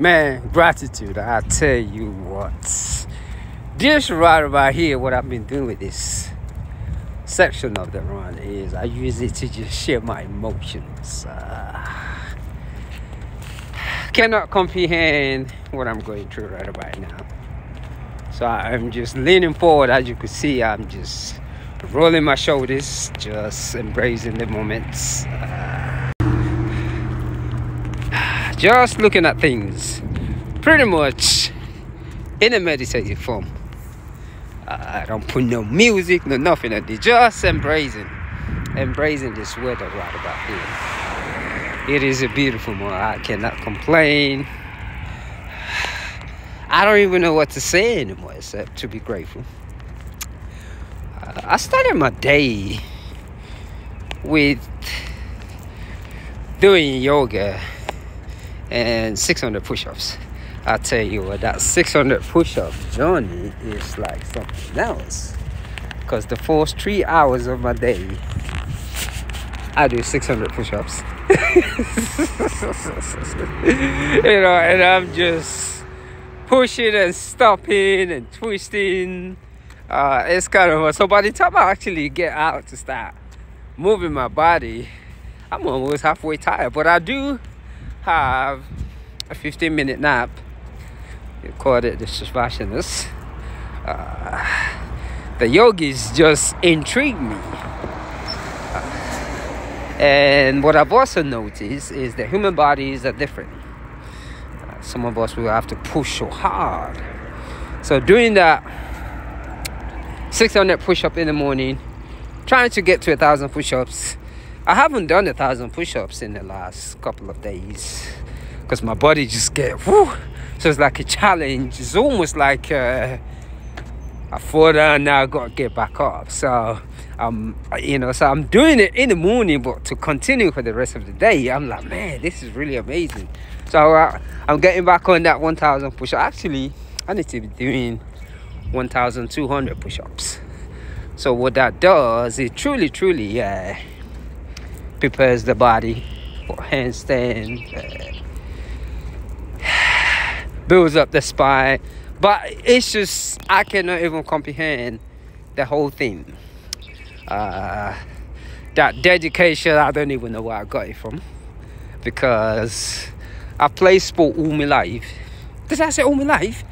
Man, gratitude, I tell you what. This right about here, what I've been doing with this section of the run is I use it to just share my emotions. Cannot comprehend what I'm going through right about now. So I'm just leaning forward. As you can see, I'm just rolling my shoulders, just embracing the moments. Just looking at things pretty much in a meditative form. I don't put no music, no nothing. I did just embracing this weather right about here. It is a beautiful morning. I cannot complain. I don't even know what to say anymore except to be grateful. I started my day with doing yoga and 600 push-ups. I tell you what, that 600 push-up journey is like something else. Because the first 3 hours of my day, I do 600 push-ups. And I'm just pushing and stopping and twisting. It's kind of so by the time I actually get out to start moving my body, I'm almost halfway tired. But I do have a 15-minute nap. You call it the Shavashanas. The yogis just intrigue me. And what I've also noticed is that human bodies are different. Some of us will have to push so hard. So doing that 600 push-up in the morning, trying to get to 1,000 push-ups. I haven't done 1,000 push-ups in the last couple of days because my body just get whoo. So it's like a challenge. It's almost like I fall down, now I gotta get back up. So so I'm doing it in the morning, but to continue for the rest of the day, I'm like, man, this is really amazing. So I'm getting back on that 1,000 push-ups. Actually, I need to be doing 1,200 push-ups. So what that does, it truly prepares the body for handstand, builds up the spine. But it's just, I cannot even comprehend the whole thing. That dedication, I don't even know where I got it from, because I played sport all my life. Did I say all my life?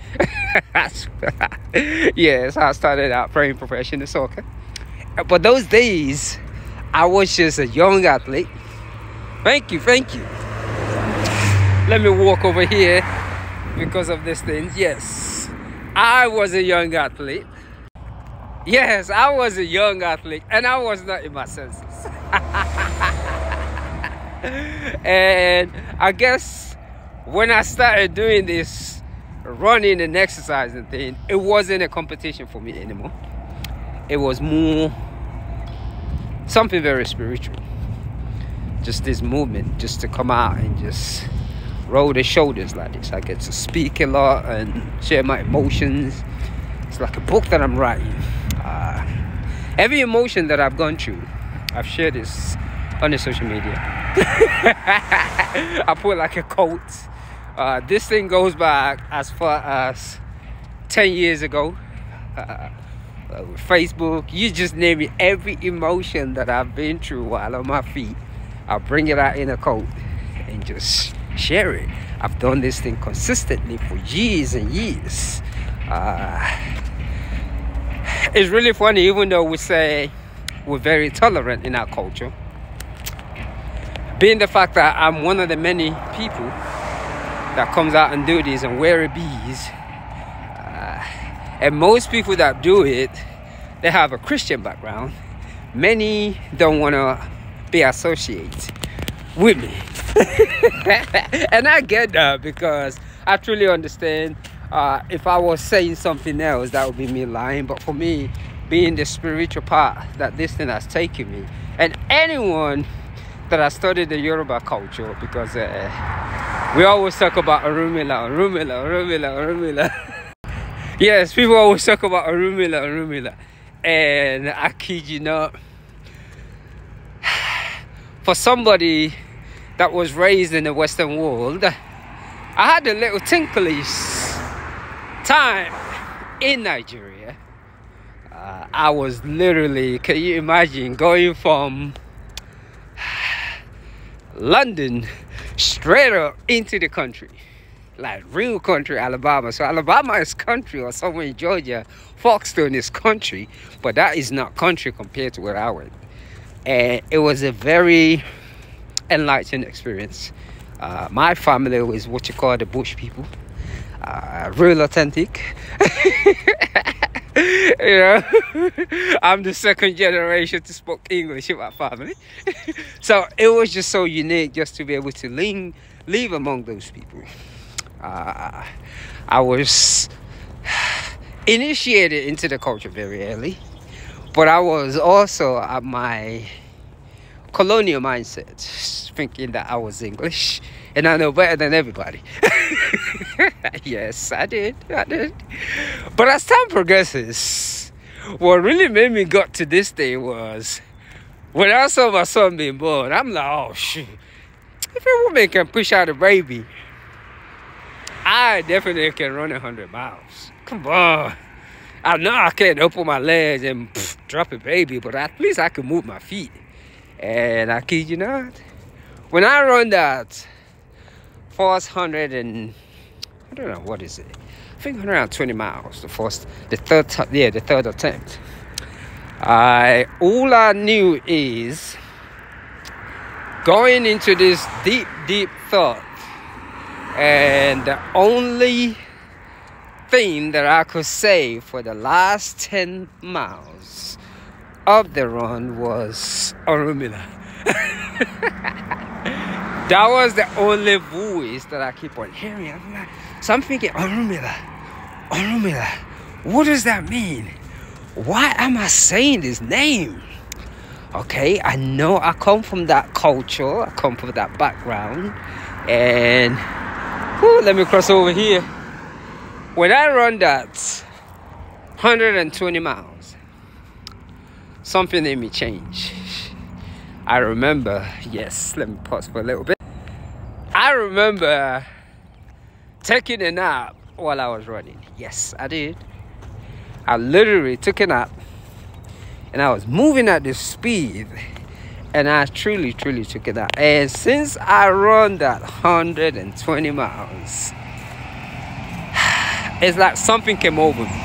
Yes, I started out playing professional soccer. But those days, I was just a young athlete. Thank you. Let me walk over here because of this thing. Yes, I was a young athlete. Yes, I was a young athlete, and I was not in my senses. And I guess when I started doing this running and exercising thing, it wasn't a competition for me anymore. It was more something very spiritual. Just this movement, just to come out and just roll the shoulders like this. I get to speak a lot and share my emotions. It's like a book that I'm writing. Every emotion that I've gone through, I've shared this on the social media. I put like a quote. This thing goes back as far as 10 years ago. With Facebook, you just name it. Every emotion that I've been through while on my feet, I'll bring it out in a quote and just share it. I've done this thing consistently for years and years. It's really funny, even though we say we're very tolerant in our culture, being the fact that I'm one of the many people that comes out and do this and wear bees, and most people that do it, they have a Christian background. Many don't want to be associated with me. And I get that, because I truly understand. If I was saying something else, that would be me lying. But for me, being the spiritual part that this thing has taken me, and anyone that has studied the Yoruba culture, because we always talk about Orunmila. Yes, people always talk about Orunmila. And I kid you not, for somebody that was raised in the Western world, I had a little tinklish time in Nigeria. I was literally, can you imagine, going from London straight up into the country, like real country, Alabama. So Alabama is country, or somewhere in Georgia, Foxstone is country, but that is not country compared to where I went. And it was a very enlightening experience. My family was what you call the bush people, real authentic. You know, I'm the second generation to speak English in my family. So it was just so unique just to be able to live among those people. I was initiated into the culture very early, but I was also at my colonial mindset, thinking that I was English and I know better than everybody. Yes, I did. But as time progresses, what really made me got to this day was when I saw my son being born. I'm like, oh shoot, if a woman can push out a baby, I definitely can run 100 miles. Come on. I know I can't open my legs and drop a baby, but at least I can move my feet. And I kid you not, when I run that first 100 and I don't know what is it, I think 120 miles, the third attempt. All I knew is going into this deep thought, and the only thing that I could say for the last 10 miles of the run was Orumila. That was the only voice that I keep on hearing. So I'm thinking, Orumila, what does that mean? Why am I saying this name? Okay, I know I come from that culture, I come from that background, and let me cross over here. When I run that 120 miles, something in me changed. I remember, yes, let me pause for a little bit. I remember taking a nap while I was running. Yes, I did. I literally took a nap and I was moving at this speed, and I truly took a nap. And since I run that 120 miles, it's like something came over me.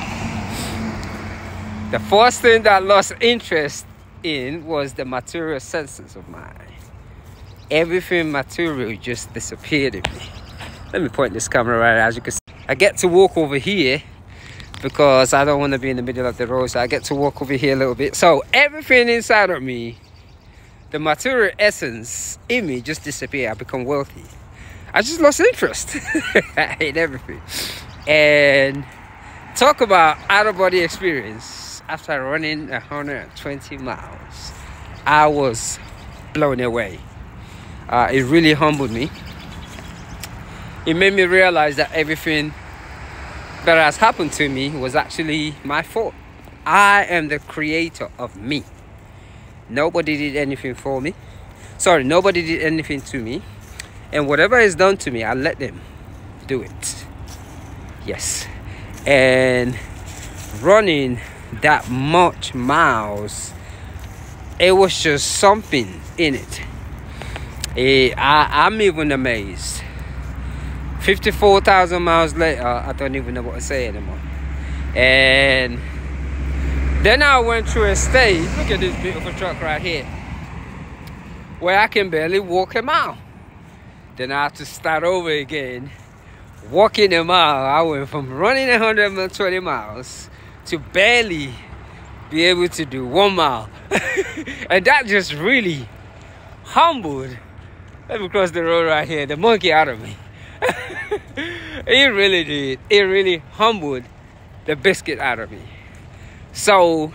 The first thing that I lost interest in was the material senses of mine. Everything material just disappeared in me. Let me point this camera right, as you can see. I get to walk over here because I don't want to be in the middle of the road, so I get to walk over here a little bit. So everything inside of me, the material essence in me, just disappeared. I become wealthy. I just lost interest in everything. And talk about out-of-body experience. After running 120 miles, I was blown away. It really humbled me. It made me realize that everything that has happened to me was actually my fault. I am the creator of me. Nobody did anything for me. Sorry, nobody did anything to me. And whatever is done to me, I let them do it. Yes. And running that much miles, it was just something in it. I'm even amazed. 54,000 miles later, I don't even know what to say anymore. And then I went through a stage, look at this beautiful truck right here, where I can barely walk a mile. Then I have to start over again, walking a mile. I went from running 120 miles to barely be able to do 1 mile. And that just really humbled, let me cross the road right here, the monkey out of me. It really did. It really humbled the biscuit out of me. So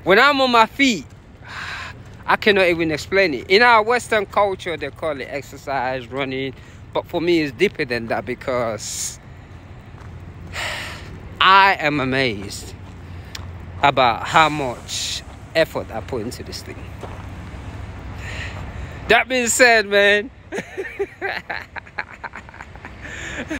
when I'm on my feet, I cannot even explain it. In our Western culture, they call it exercise, running. But for me, it's deeper than that, because I am amazed about how much effort I put into this thing. That being said, man,